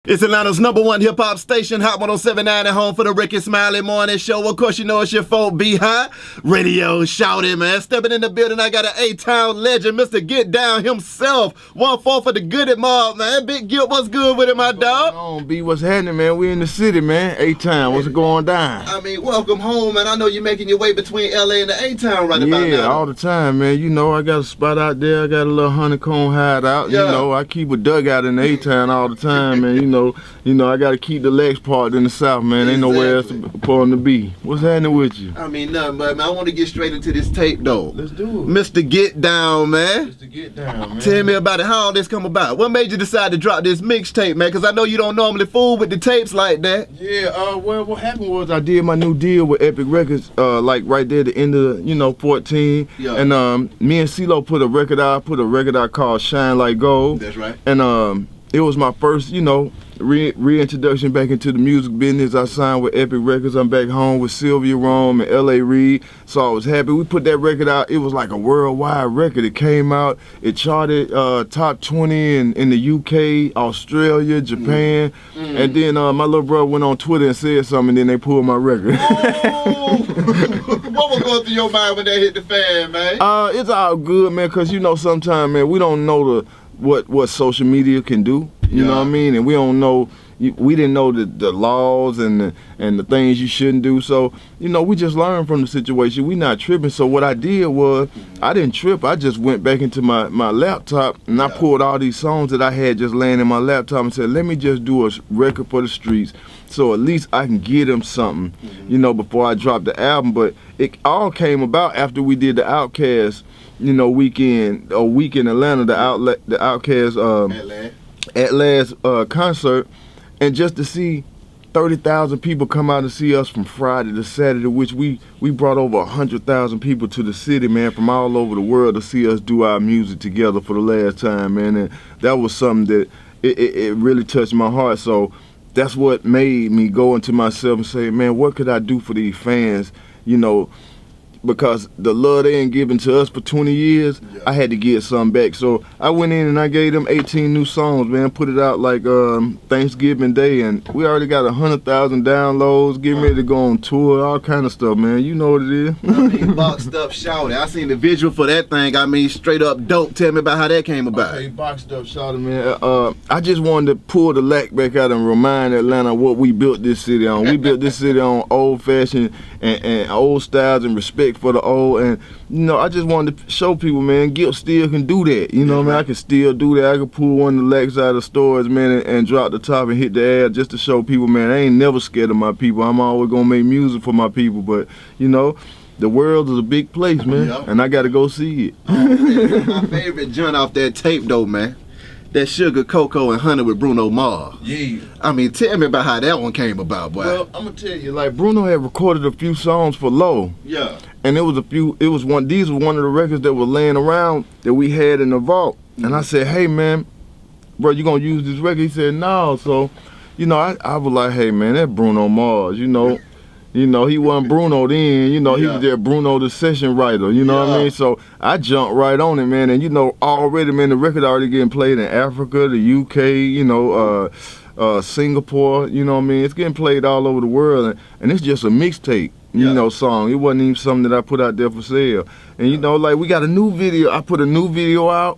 It's Atlanta's #1 hip-hop station, Hot 107.9 at home for the Ricky Smiley Morning Show. Of course, you know it's your folk, B-High. Radio shouted, man. Stepping in the building, I got an A-Town legend, Mr. Get Down himself. 1-4 for the Goody Mob, man. Big Gipp, what's good with it, my dog? What's going on, B? What's happening, man? We in the city, man. A-Town, what's going down? I mean, welcome home, man. I know you're making your way between L.A. and the A-Town right about now. Yeah, all the time, man. You know, I got a spot out there. I got a little honeycomb hideout. Yeah. You know, I keep a dugout in the A-Town all the time, man. You know, I got to keep the legs parked in the South, man. Ain't nowhere else for them to be. What's happening with you? I mean, nothing, but man, I want to get straight into this tape, though. Let's do it. Mr. Get Down, man. Mr. Get Down, man. Tell me about it. How all this come about? What made you decide to drop this mixtape, man? Because I know you don't normally fool with the tapes like that. Yeah, well, what happened was I did my new deal with Epic Records, like right there at the end of, 14. Yeah. And me and CeeLo put a record out called Shine Like Gold. That's right. And it was my first, reintroduction back into the music business. I signed with Epic Records. I'm back home with Sylvia Rome and L.A. Reid. So I was happy. We put that record out. It was like a worldwide record. It came out. It charted top 20 in the UK, Australia, Japan. And then my little brother went on Twitter and said something, and then they pulled my record. Oh! What was going through your mind when that hit the fan, man? It's all good, man, because, sometimes, man, we don't know what social media can do. You know what I mean? And we don't know, we didn't know the laws and the things you shouldn't do. So, we just learned from the situation. We not tripping. So what I did was, I didn't trip. I just went back into my laptop and I pulled all these songs that I had just laying in my laptop and said, let me just do a record for the streets. So at least I can give them something, before I drop the album. But it all came about after we did the Outkast, week in Atlanta, the Outkast at last concert, and just to see 30,000 people come out and see us from Friday to Saturday, which we brought over 100,000 people to the city, man, from all over the world to see us do our music together for the last time, man. And that was something that it really touched my heart. So that's what made me go into myself and say, man, what could I do for these fans, because the love they ain't given to us for 20 years, I had to get something back. So I went in and I gave them 18 new songs, man, put it out like Thanksgiving Day, and we already got 100,000 downloads, getting ready to go on tour, all kind of stuff, man. You know what it is. I mean, boxed up shouting. I seen the visual for that thing. I mean, straight up dope. Tell me about how that came about. Okay, boxed up shouting, man. I just wanted to pull the lack back out and remind Atlanta what we built this city on. We built this city on old fashioned and old styles and respect for the old, and I just wanted to show people, man, Gipp still can do that. Man, I can still do that. I can pull one of the legs out of the stores, man, and drop the top and hit the air just to show people, man, I ain't never scared of my people. I'm always gonna make music for my people, but the world is a big place, man, and I gotta go see it. My favorite joint off that tape, though, man. That Sugar, Cocoa, and Honey with Bruno Mars. Yeah. I mean, tell me about how that one came about, boy. Well, I'm gonna tell you, like, Bruno had recorded a few songs for Low. Yeah. And these were one of the records that were laying around that we had in the vault. And I said, hey, man, bro, you gonna use this record? He said, no. So, I was like, hey, man, that's Bruno Mars, he wasn't Bruno then, he was there Bruno the session writer, what I mean? So I jumped right on it, man, and already, man, the record already getting played in Africa, the UK, Singapore, what I mean? It's getting played all over the world, and it's just a mixtape, song. It wasn't even something that I put out there for sale. And like, we got a new video. I put a new video out.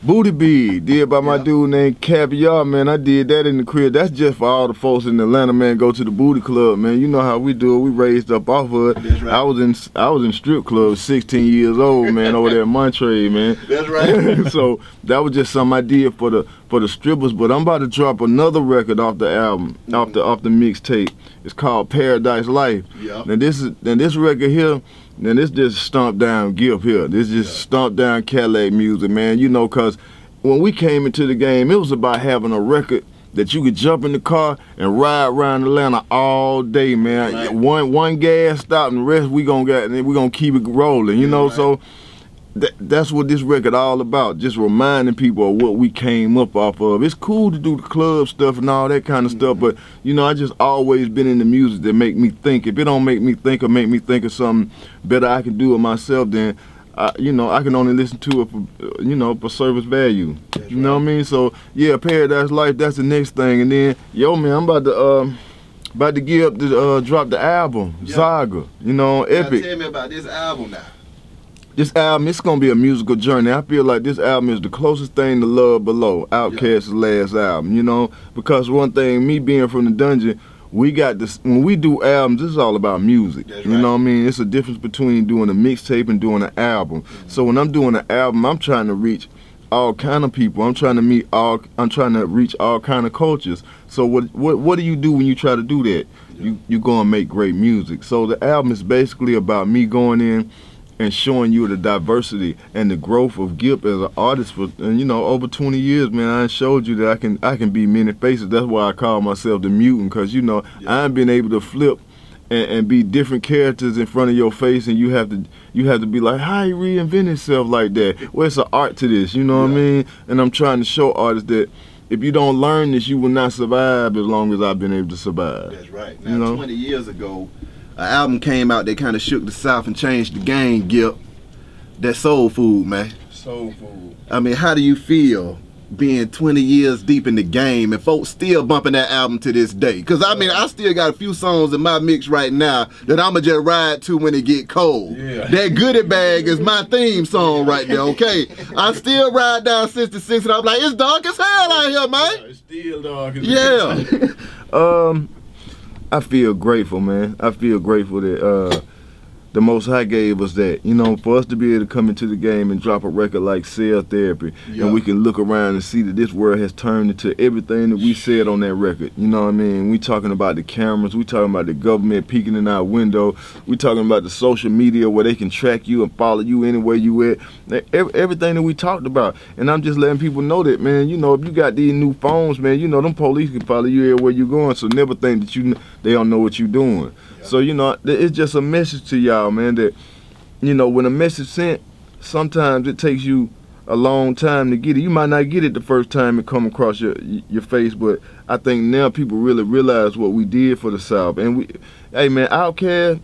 Booty Bead, did by my dude named Caviar, man. I did that in the crib. That's just for all the folks in Atlanta, man. Go to the booty club, man. You know how we do it. We raised up off of it. That's right. I was in strip clubs, 16 years old, man, over there in Monterey, man. That's right. So that was just something I did for the strippers. But I'm about to drop another record off the album, off the mixtape. It's called Paradise Life. Yeah. Now this record here. Then this just stomped down Gipp here. This just stomped down Cadillac music, man. Cause when we came into the game, it was about having a record that you could jump in the car and ride around Atlanta all day, man. Right. One gas stop and the rest we gonna keep it rolling, Right. So that's what this record all about, just reminding people of what we came up off of. It's cool to do the club stuff and all that kind of stuff, but I just always been in the music that make me think. If it don't make me think or make me think of something better I can do it myself, then I can only listen to it for, for service value. That's you know what I mean? So yeah, Paradise Life, that's the next thing. And then, yo man, I'm about to get up to drop the album, Saga, Epic. Tell me about this album now. This album, it's gonna be a musical journey. I feel like this album is the closest thing to Love Below, Outkast's last album, because one thing, me being from the dungeon, we got this, when we do albums, it's all about music. That's you know what I mean? It's a difference between doing a mixtape and doing an album. Mm-hmm. So when I'm doing an album, I'm trying to reach all kind of people. I'm trying to reach all kind of cultures. So what do you do when you try to do that? You go and make great music. So the album is basically about me going in and showing you the diversity and the growth of Gipp as an artist for over 20 years, man. I showed you that I can be many faces. That's why I call myself the mutant, because I ain't been able to flip and be different characters in front of your face, and you have to be like, how you reinvent yourself like that? Well, it's an art to this, you know what I mean? And I'm trying to show artists that if you don't learn this, you will not survive as long as I've been able to survive. That's right. Now, 20 years ago, an album came out that kind of shook the South and changed the game, Gipp. That Soul Food, man. Soul Food. I mean, how do you feel being 20 years deep in the game and folks still bumping that album to this day? Because, I mean, I still got a few songs in my mix right now that I'ma just ride to when it get cold. Yeah. That Goodie Bag is my theme song right there, okay? I still ride down 66 and I'm like, it's dark as hell out here, man. Yeah, it's still dark as hell. I feel grateful, man. I feel grateful that the Most High gave us that, for us to be able to come into the game and drop a record like Cell Therapy, and we can look around and see that this world has turned into everything that we said on that record. You know what I mean? We talking about the cameras, we talking about the government peeking in our window, we talking about the social media where they can track you and follow you anywhere you at. Everything that we talked about. And I'm just letting people know that, man, if you got these new phones, man, them police can follow you everywhere you're going, so never think that they don't know what you're doing. So, it's just a message to y'all, man, that, when a message sent, sometimes it takes you a long time to get it. You might not get it the first time it come across your face, but I think now people really realize what we did for the South. And hey, man, Outkast,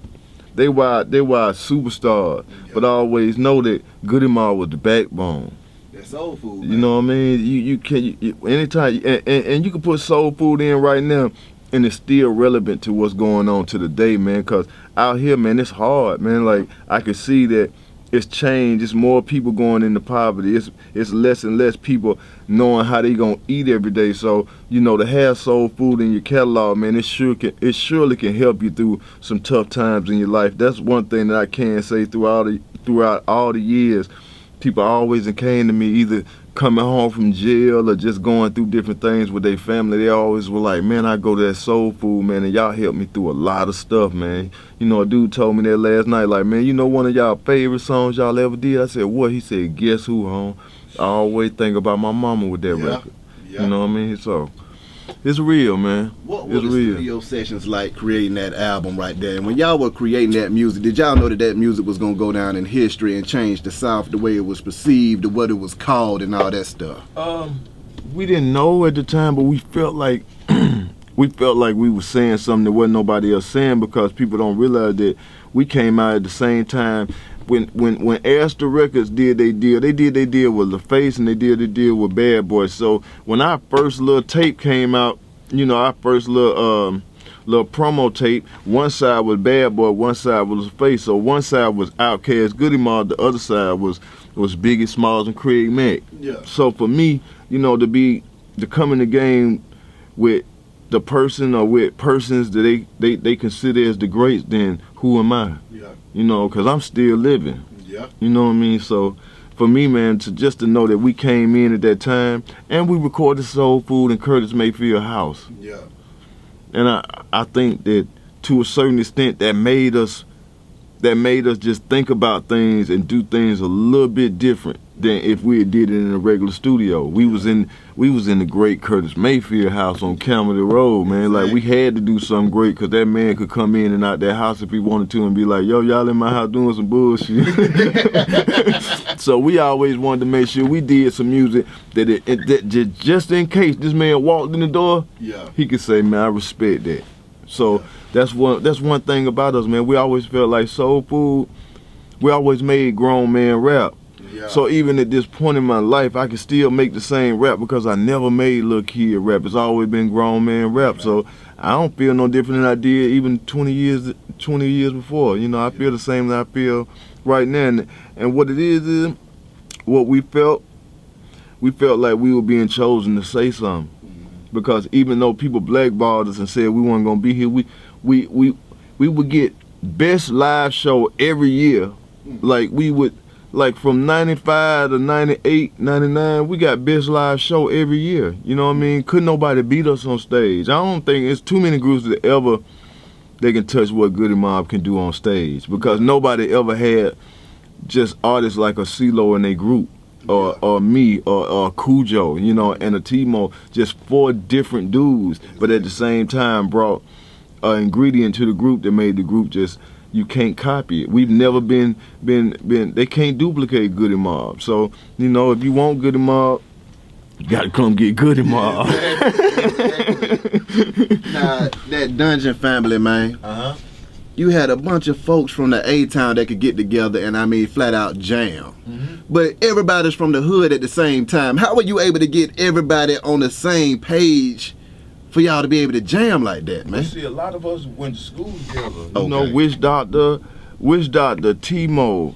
they were superstars, but I always know that Goodie Mob was the backbone. That Soul Food, man. You know what I mean? You can anytime, and you can put Soul Food in right now, and it's still relevant to what's going on to the day, man, because out here, man, it's hard, man. Like, I can see that it's changed. It's more people going into poverty. It's less and less people knowing how they gonna eat every day. So, to have Soul Food in your catalog, man, it surely can help you through some tough times in your life. That's one thing that I can say throughout all the years. People always came to me either coming home from jail or just going through different things with their family. They always were like, man, I go to that Soul Food, man, and y'all helped me through a lot of stuff, man. A dude told me that last night, like, man, one of y'all favorite songs y'all ever did? I said, what? He said, Guess Who, home? I always think about my mama with that record. Yeah. You know what I mean? So, it's real, man. What were the studio sessions like creating that album right there? And when y'all were creating that music, did y'all know that music was going to go down in history and change the South, the way it was perceived, or what it was called, and all that stuff? We didn't know at the time, but we felt like we were saying something that wasn't nobody else saying, because people don't realize that we came out at the same time. When Astor Records did their deal, they did their deal with LaFace, and they did their deal with Bad Boy. So when our first little tape came out, our first little promo tape, one side was Bad Boy, one side was LaFace. So one side was Outkast, Goodie Mob, the other side was Biggie Smalls and Craig Mack. Yeah. So for me, to come in the game with the person or with persons that they consider as the greats, then who am I? Yeah. Because I'm still living. Yeah. You know what I mean? So for me, man, to know that we came in at that time and we recorded Soul Food in Curtis Mayfield house. Yeah. And I think that to a certain extent that made us just think about things and do things a little bit different than if we had did it in a regular studio. We was in the great Curtis Mayfield house on Camden Road, man. Like, we had to do something great, because that man could come in and out that house if he wanted to and be like, yo, y'all in my house doing some bullshit. So we always wanted to make sure we did some music that just in case this man walked in the door, he could say, man, I respect that. So that's one thing about us, man. We always felt like Soul Food, we always made grown man rap. Yeah. So even at this point in my life, I can still make the same rap because I never made little kid rap. It's always been grown man rap. So I don't feel no different than I did even 20 years before. You know, I feel the same that I feel right now. And what it is what we felt like we were being chosen to say something. Because even though people blackballed us and said we weren't gonna be here, we would get best live show every year. Like we would, like from 95 to 98, 99, we got best live show every year. You know what I mean? Couldn't nobody beat us on stage. I don't think it's too many groups that they can touch what Goody Mob can do on stage, because nobody ever had just artists like a CeeLo in their group. Or me, or Cujo, you know, and a T-Mo, just 4 different dudes, but at the same time brought an ingredient to the group that made the group just, you can't copy it. We've never been, they can't duplicate Goody Mob. So, you know, if you want Goody Mob, you gotta come get Goody Mob. Now, that Dungeon family, man. You had a bunch of folks from the A-Town that could get together and, I mean, flat out jam. But everybody's from the hood at the same time. How were you able to get everybody on the same page for y'all to be able to jam like that, man? See, a lot of us went to school together. You know, Wish Doctor, T-Mo,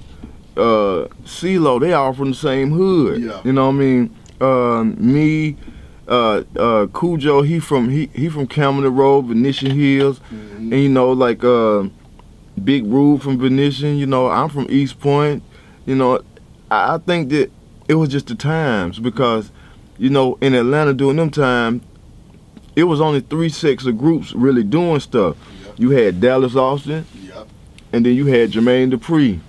CeeLo, they all from the same hood. Yeah. You know what I mean? Me, Cujo, he from Camden Road, Venetian Hills, and you know, like Big Rube from Venetian. You know, I'm from East Point. You know, I think that it was just the times, because you know, in Atlanta during them times, it was only 3 sets of groups really doing stuff. You had Dallas Austin, and then you had Jermaine Dupri.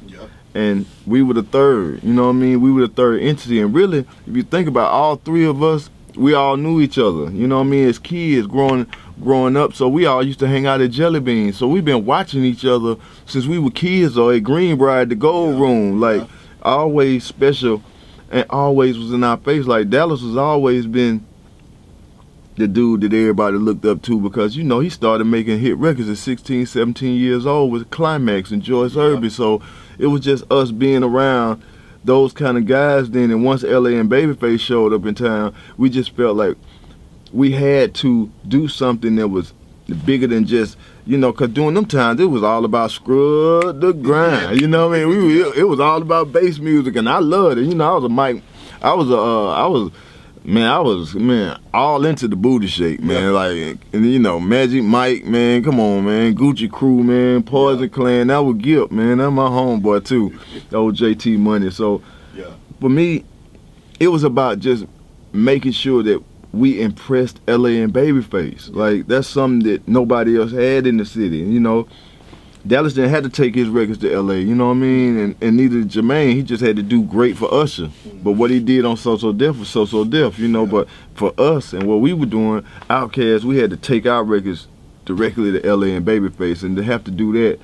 And we were the third, you know what I mean? We were the third entity. And really, if you think about all 3 of us, we all knew each other, you know what I mean, as kids growing up. So we all used to hang out at Jelly Bean. So we've been watching each other since we were kids, or at Greenbrier, the Gold Room. Like, always special and always was in our face. Like, Dallas has always been the dude that everybody looked up to, because, you know, he started making hit records at 16, 17 years old with Climax and Joyce Irby. So it was just us being around those kind of guys then. And once LA and Babyface showed up in town, we just felt like we had to do something that was bigger than just, you know, because during them times, it was all about scrub the grind, you know what I mean? It was all about bass music, and I loved it. You know, I was all into the booty shake, man. Like, and you know, Magic Mike, man, come on, man, Gucci Crew, man, Poison Clan, that was Gipp, man, that's my homeboy too, old JT Money. So, for me, it was about just making sure that we impressed LA and Babyface. Like, that's something that nobody else had in the city, you know. Dallas didn't have to take his records to LA, you know what I mean? And neither did Jermaine. He just had to do great for Usher. But what he did on So Def was So Def, you know. But for us and what we were doing, Outkast, we had to take our records directly to LA and Babyface. And to have to do that,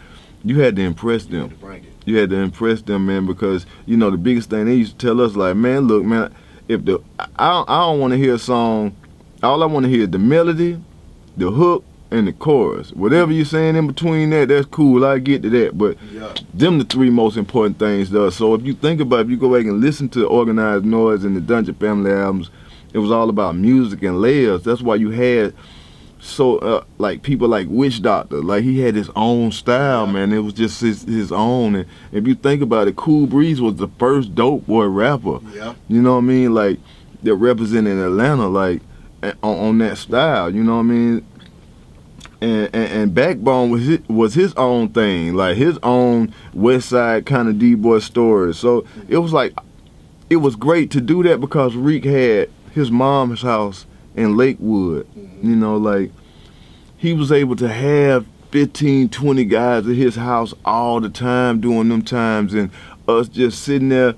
you had to impress them. You had to impress them, man, because, you know, the biggest thing they used to tell us, like, man, look, man, I don't want to hear a song. All I want to hear is the melody, the hook, and the chorus. Whatever you're saying in between that, that's cool. I get to that. But them the 3 most important things to us. So if you think about it, if you go back and listen to Organized Noise and the Dungeon Family albums, it was all about music and layers. That's why you had like people like Witch Doctor. Like, he had his own style, man. It was just his own. And if you think about it, Cool Breeze was the first dope boy rapper. You know what I mean? Like, that represented Atlanta, like, on that style. You know what I mean? And Backbone was his own thing, like his own West Side kind of D-boy story. So it was like, it was great to do that, because Reek had his mom's house in Lakewood. You know, like, he was able to have 15, 20 guys at his house all the time during them times, and us just sitting there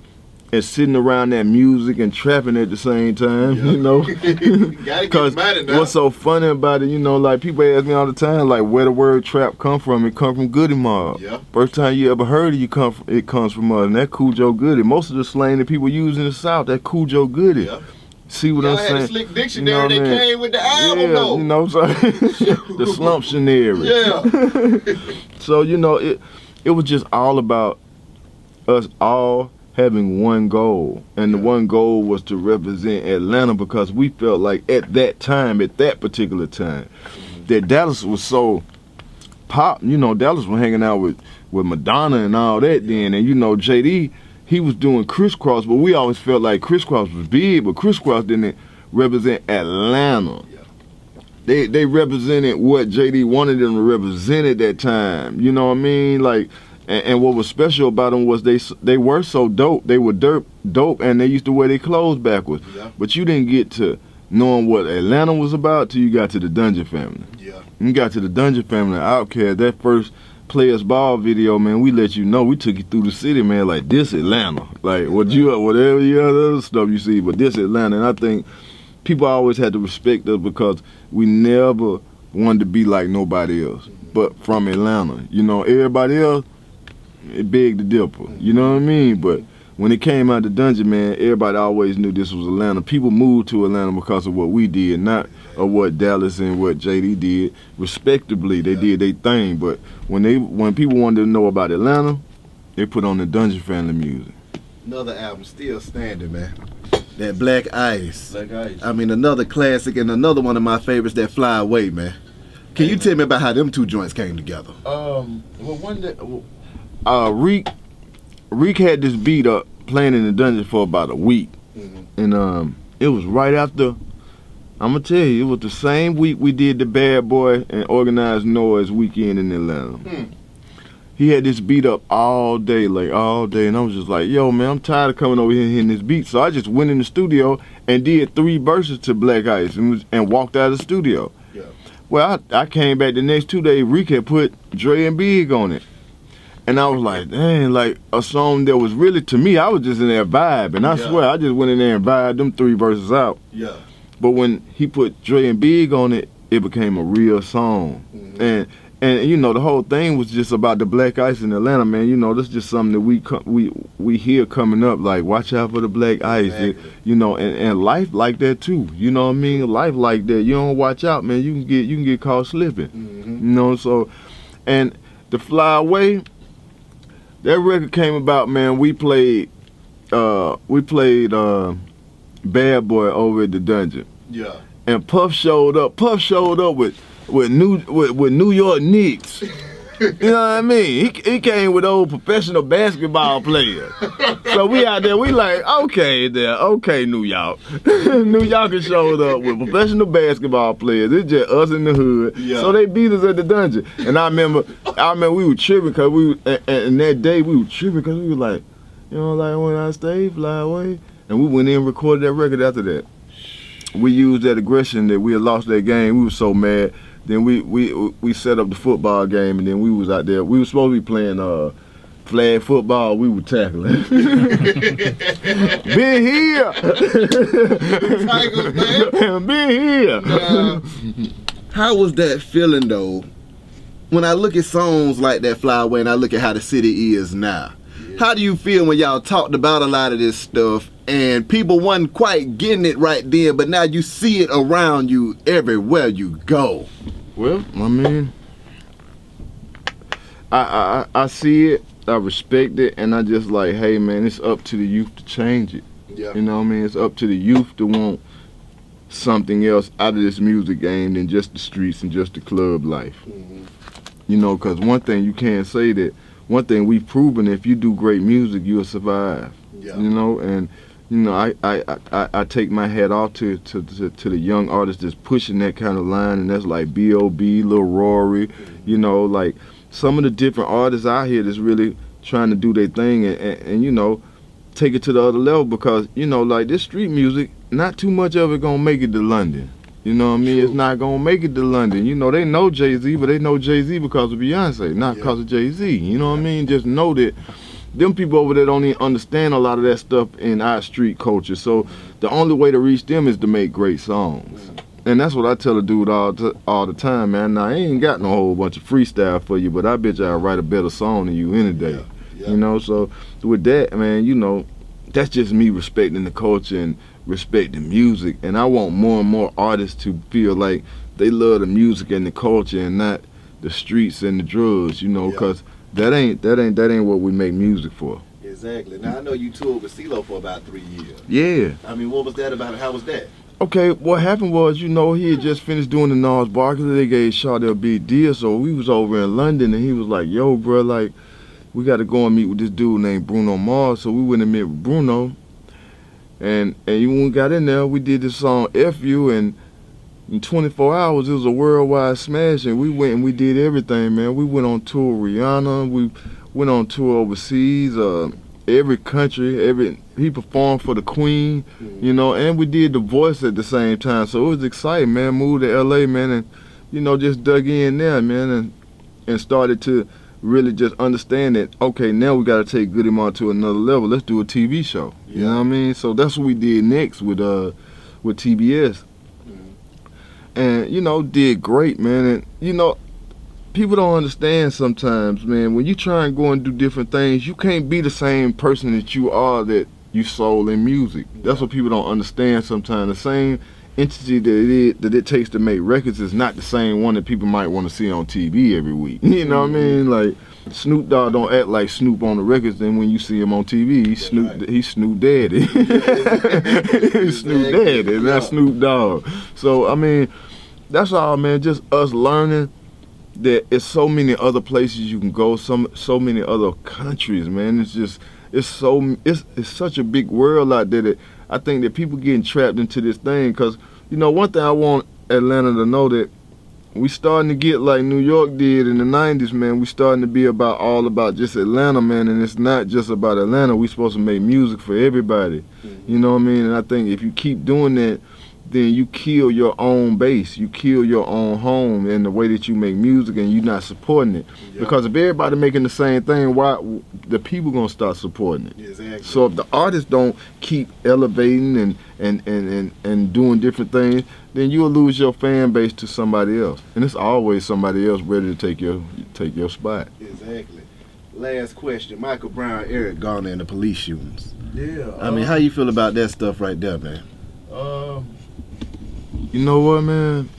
and sitting around that music and trapping at the same time, you know. Because what's so funny about it, you know, like, people ask me all the time, like, where the word trap come from. It come from Goody Mob. First time you ever heard it, it comes from us, and that Cujo Goody. Most of the slang that people use in the South, that Cujo Goody. See what I'm saying? Had a slick dictionary, you know, that came with the album, though. You know, so the slumptionary. So, you know, it was just all about us all having one goal, and the one goal was to represent Atlanta, because we felt like at that time, at that particular time, that Dallas was so pop. You know, Dallas was hanging out with Madonna and all that then, and you know, JD, he was doing Crisscross, but we always felt like Crisscross was big, but Crisscross didn't represent Atlanta. They represented what JD wanted them to represent at that time. You know what I mean? Like, and what was special about them was they were so dope. They were dope, and they used to wear their clothes backwards. Yeah. But you didn't get to knowing what Atlanta was about till you got to the Dungeon Family. Yeah. You got to the Dungeon Family, Outkast, that first Players Ball video, man, we let you know, we took you through the city, man, like this Atlanta. Like whatever the other stuff you see, but this Atlanta. And I think people always had to respect us because we never wanted to be like nobody else, but from Atlanta. You know, everybody else, it begged to differ. You know what I mean? But when it came out the Dungeon, man, everybody always knew this was Atlanta. People moved to Atlanta because of what we did, not of what Dallas and what JD did. Respectably, they did their thing. But when people wanted to know about Atlanta, they put on the Dungeon Family music. Another album still standing, man. That Black Ice. Black Ice. I mean, another classic and another one of my favorites, that Fly Away, man. Can you tell me about how them two joints came together? Well, one day, Reek had this beat up playing in the Dungeon for about a week, and it was right after. I'm gonna tell you, it was the same week we did the Bad Boy and Organized Noise weekend in Atlanta. He had this beat up all day, and I was just like, yo, man, I'm tired of coming over here and hitting this beat. So I just went in the studio and did 3 verses to Black Ice and walked out of the studio. Yeah. Well, I came back the next 2 days, Reek had put Dre and Big on it. And I was like, dang, like a song that was really, to me, I was just in there vibe. And I swear, I just went in there and vibed them 3 verses out. Yeah. But when he put Dre and Big on it, it became a real song. And you know, the whole thing was just about the Black Ice in Atlanta, man. You know, that's just something that we hear coming up, like, watch out for the Black Ice. Exactly. You know, and life like that too. You know what I mean? Life like that. You don't watch out, man, you can get caught slipping. You know, so, and the Fly Away, that record came about, man. We played Bad Boy over at the Dungeon. Yeah. And Puff showed up. Puff showed up with New York Knicks. You know what I mean? He came with old professional basketball players. So we out there, we like, okay, New York. New Yorkers showed up with professional basketball players. It's just us in the hood. Yeah. So they beat us at the Dungeon. And I remember we were tripping because and that day we were tripping because we were like, you know, like when I stay, Fly Away. And we went in and recorded that record after that. We used that aggression that we had lost that game. We were so mad. Then we set up the football game, and then we was out there. We were supposed to be playing flag football. We were tackling. Been here. Tigers, man. Been here. How was that feeling though? When I look at songs like that Fly Away, and I look at how the city is now. How do you feel when y'all talked about a lot of this stuff and people wasn't quite getting it right then, but now you see it around you everywhere you go? Well, I mean, I see it, I respect it, and I just like, hey man, it's up to the youth to change it. Yeah. You know what I mean? It's up to the youth to want something else out of this music game than just the streets and just the club life. You know, because one thing you can't say that. One thing we've proven, if you do great music, you'll survive. Yeah. You know, and you know, I take my hat off to the young artists that's pushing that kind of line, and that's like B.O.B., Lil Rory, you know, like some of the different artists out here that's really trying to do their thing and you know, take it to the other level, because, you know, like this street music, not too much of it gonna make it to London. You know what I mean? True. It's not gonna make it to London. You know, they know Jay-Z, but they know Jay-Z because of Beyonce, not because of Jay-Z. You know what I mean? Just know that them people over there don't even understand a lot of that stuff in our street culture. So the only way to reach them is to make great songs. And that's what I tell a dude all the time, man. Now, I ain't got no whole bunch of freestyle for you, but I bet you I'll write a better song than you any day. You know, so with that, man, you know, that's just me respecting the culture and respecting music. And I want more and more artists to feel like they love the music and the culture and not the streets and the drugs, you know, because that ain't what we make music for. Exactly. Now I know you toured with CeeLo for about 3 years. Yeah. I mean, what was that about? How was that? Okay, what happened was, you know, he had just finished doing the Nas Barkley. They gave Shawty a big deal, so we was over in London, and he was like, yo, bro, like, we got to go and meet with this dude named Bruno Mars. So we went and met with Bruno, and when we got in there, we did this song, F You, and in 24 hours, it was a worldwide smash, and we went and we did everything, man. We went on tour with Rihanna, we went on tour overseas, every country, he performed for the Queen, you know, and we did The Voice at the same time. So it was exciting, man. Moved to LA, man, and, you know, just dug in there, man, and started to really just understand that, okay, now we got to take Goody Mob to another level. Let's do a TV show. You know what I mean? So that's what we did next with TBS. And, you know, did great, man. And, you know, people don't understand sometimes, man. When you try and go and do different things, you can't be the same person that you are that you soul in music. That's what people don't understand sometimes. The same entity that it takes to make records is not the same one that people might want to see on TV every week. You know what I mean? Like, Snoop Dogg don't act like Snoop on the records, then when you see him on TV, he's Snoop Daddy. He's Snoop Daddy, not Snoop Dogg. So, I mean, that's all, man. Just us learning that it's so many other places you can go, so many other countries, man. It's such a big world out there that I think that people getting trapped into this thing. Cause, you know, one thing I want Atlanta to know, that we starting to get like New York did in the 90s, man. We starting to be all about just Atlanta, man. And it's not just about Atlanta. We supposed to make music for everybody. You know what I mean? And I think if you keep doing that, then you kill your own base, you kill your own home in the way that you make music, and you're not supporting it. Yep. Because if everybody making the same thing, why the people gonna start supporting it? Exactly. So if the artists don't keep elevating and doing different things, then you'll lose your fan base to somebody else, and it's always somebody else ready to take your spot. Exactly. Last question: Michael Brown, Eric Garner, and the police shootings. Yeah. I mean, how you feel about that stuff right there, man? You know what, man?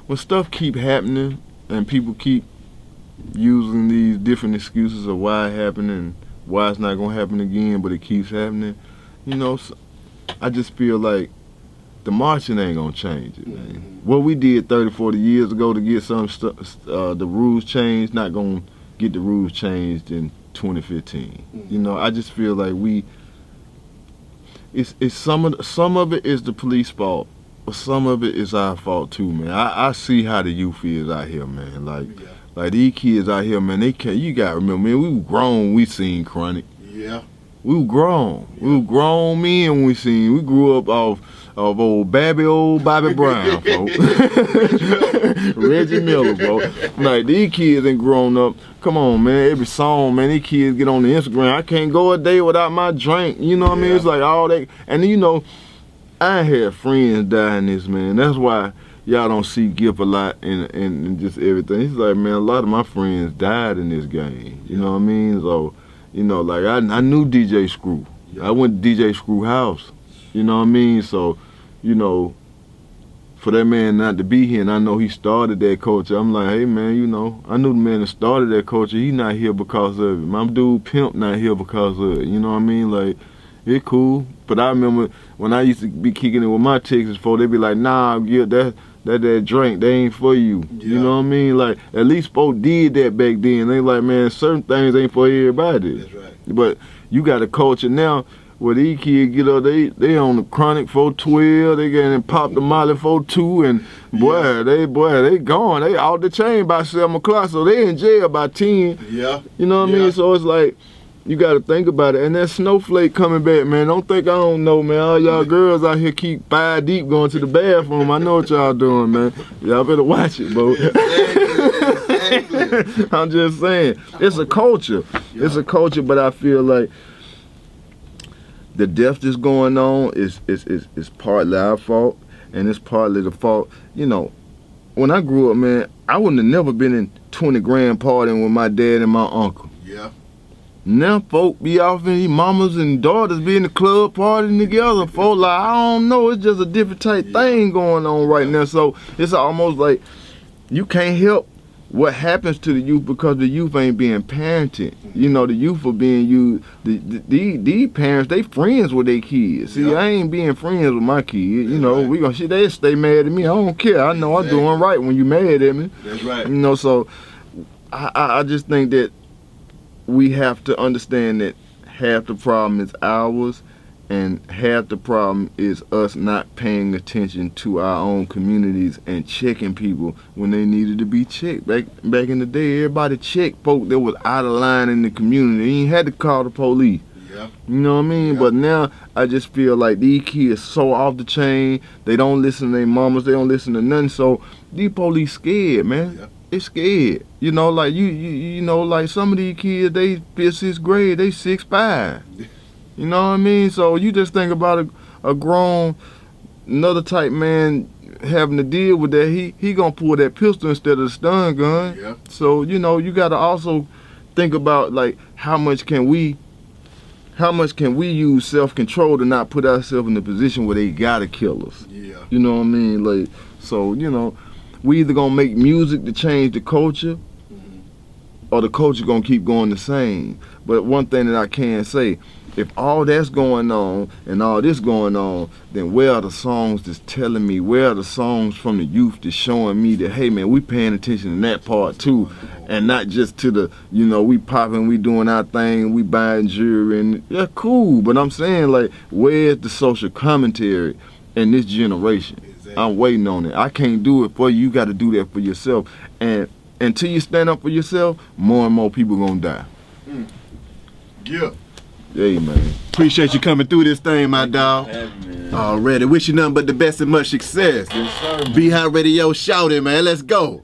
When stuff keep happening and people keep using these different excuses of why it happened and why it's not gonna happen again, but it keeps happening, you know, I just feel like the marching ain't gonna change it, man. What we did 30, 40 years ago to get the rules changed, not gonna get the rules changed in 2015. You know, I just feel like it's some of it is the police fault, but some of it is our fault too, man. I see how the youth is out here, man. Like these kids out here, man. You gotta remember, man. We were grown. We seen Chronic. Yeah. We were grown. Yeah. We were grown men when we grew up off old Bobby Brown, folks. Reggie Miller, folks. Like, these kids ain't grown up. Come on, man. Every song, man, these kids get on the Instagram. I can't go a day without my drink. You know what I mean? It's like all that. And, you know, I had friends die in this, man. That's why y'all don't see Gipp a lot and just everything. He's like, man, a lot of my friends died in this game. You know what I mean? So, you know, like, I knew DJ Screw. I went to DJ Screw house. You know what I mean? So, you know, for that man not to be here, and I know he started that culture, I'm like, hey, man, you know, I knew the man that started that culture. He not here because of it. My dude Pimp not here because of it. You know what I mean? Like, it cool. But I remember when I used to be kicking it with my Texas folks, they be like, nah, yeah, that drink, they ain't for you. Yeah. You know what I mean? Like, at least folks did that back then. They like, man, certain things ain't for everybody. That's right. But you got a culture now where these kids get up, they on the Chronic 412, they getting popped the Molly 42, and boy, they gone. They out the chain by 7 o'clock, so they in jail by 10. Yeah. You know what I mean? So it's like, you got to think about it. And that Snowflake coming back, man. Don't think I don't know, man. All y'all girls out here keep 5 deep going to the bathroom. I know what y'all doing, man. Y'all better watch it, bro. I'm just saying. It's a culture. It's a culture, but I feel like the death that's going on is partly our fault, and it's partly the fault. You know, when I grew up, man, I wouldn't have never been in 20 grand partying with my dad and my uncle. Yeah. Now folk be off in these mamas and daughters be in the club partying together. Folk like, I don't know, it's just a different type thing going on right now. So it's almost like you can't help what happens to the youth because the youth ain't being parented. You know, the youth are being used. These parents, they friends with their kids. See, I ain't being friends with my kids. You know, we gonna they stay mad at me. I don't care. I know I'm doing right when you mad at me. That's right. You know, so I just think that we have to understand that half the problem is ours, and half the problem is us not paying attention to our own communities and checking people when they needed to be checked. Back in the day, everybody checked folk that was out of line in the community. You ain't had to call the police. Yeah. You know what I mean? Yeah. But now I just feel like these kids so off the chain. They don't listen to their mamas. They don't listen to nothing. So these police scared, man. Yeah. They scared. You know, like you know, like some of these kids, they 5th, 6th grade, they 6'5". You know what I mean? So you just think about a grown, another type man having to deal with that. He gonna pull that pistol instead of the stun gun. Yeah. So, you know, you gotta also think about like how much can we use self-control to not put ourselves in a position where they gotta kill us. Yeah. You know what I mean? Like, so, you know, we either gonna make music to change the culture, or the culture gonna keep going the same. But one thing that I can say, if all that's going on and all this going on, then where are the songs that's telling me, where are the songs from the youth that's showing me that, hey man, we paying attention to that part too, and not just to the, you know, we popping, we doing our thing, we buying jewelry, and yeah, cool, but I'm saying, like, where's the social commentary in this generation? Exactly. I'm waiting on it. I can't do it for you. You got to do that for yourself. And until you stand up for yourself, more and more people gonna die. Yeah. Hey, man. Appreciate you coming through this thing, my dog. Already. Wish you nothing but the best and much success. Yes, sir. Be High Radio, shout it, man. Let's go.